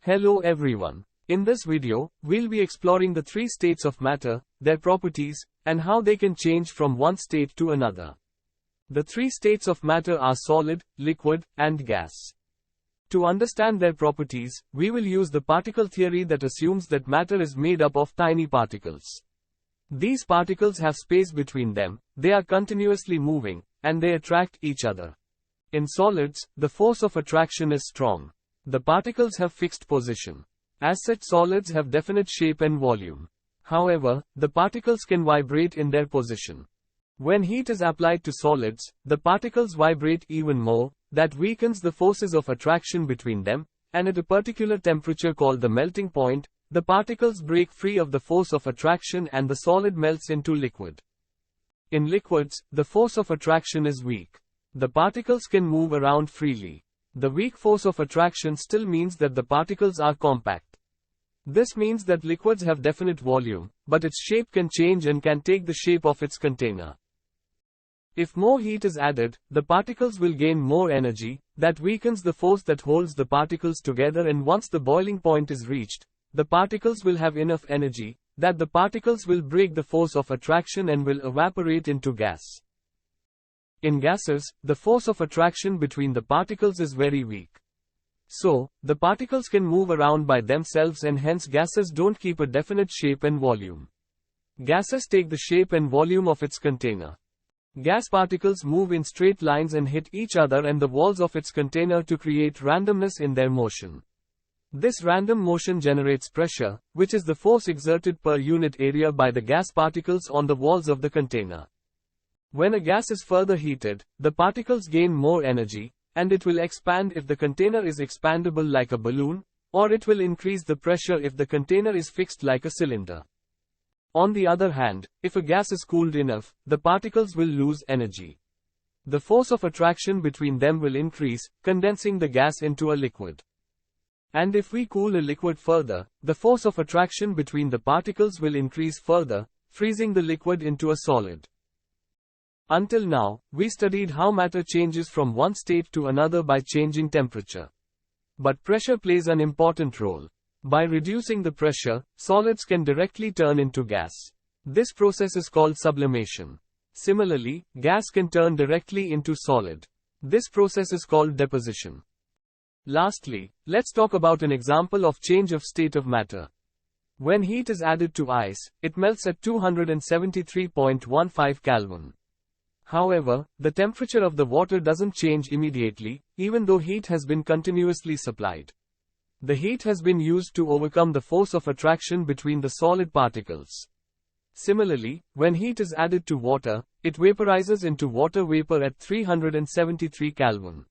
Hello everyone. In this video, we'll be exploring the three states of matter, their properties, and how they can change from one state to another. The three states of matter are solid, liquid, and gas. To understand their properties, we will use the particle theory that assumes that matter is made up of tiny particles. These particles have space between them, they are continuously moving, and they attract each other. In solids, the force of attraction is strong. The particles have fixed position. As such, solids have definite shape and volume. However, the particles can vibrate in their position. When heat is applied to solids, the particles vibrate even more. That weakens the forces of attraction between them, and at a particular temperature called the melting point, the particles break free of the force of attraction and the solid melts into liquid. In liquids, the force of attraction is weak. The particles can move around freely. The weak force of attraction still means that the particles are compact. This means that liquids have definite volume, but its shape can change and can take the shape of its container. If more heat is added, the particles will gain more energy. That weakens the force that holds the particles together, and once the boiling point is reached, the particles will have enough energy that the particles will break the force of attraction and will evaporate into gas. In gases, the force of attraction between the particles is very weak. So, the particles can move around by themselves, and hence gases don't keep a definite shape and volume. Gases take the shape and volume of its container. Gas particles move in straight lines and hit each other and the walls of its container to create randomness in their motion. This random motion generates pressure, which is the force exerted per unit area by the gas particles on the walls of the container. When a gas is further heated, the particles gain more energy, and it will expand if the container is expandable like a balloon, or it will increase the pressure if the container is fixed like a cylinder. On the other hand, if a gas is cooled enough, the particles will lose energy. The force of attraction between them will increase, condensing the gas into a liquid. And if we cool a liquid further, the force of attraction between the particles will increase further, freezing the liquid into a solid. Until now, we studied how matter changes from one state to another by changing temperature. But pressure plays an important role. By reducing the pressure, solids can directly turn into gas. This process is called sublimation. Similarly, gas can turn directly into solid. This process is called deposition. Lastly, let's talk about an example of change of state of matter. When heat is added to ice, it melts at 273.15 Kelvin. However, the temperature of the water doesn't change immediately, even though heat has been continuously supplied. The heat has been used to overcome the force of attraction between the solid particles. Similarly, when heat is added to water, it vaporizes into water vapor at 373 Kelvin.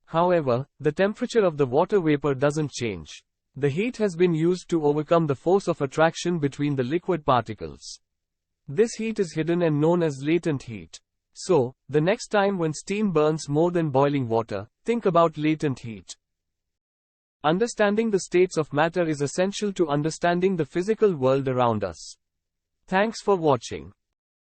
However, the temperature of the water vapor doesn't change. The heat has been used to overcome the force of attraction between the liquid particles. This heat is hidden and known as latent heat. So, the next time when steam burns more than boiling water, think about latent heat. Understanding the states of matter is essential to understanding the physical world around us. Thanks for watching.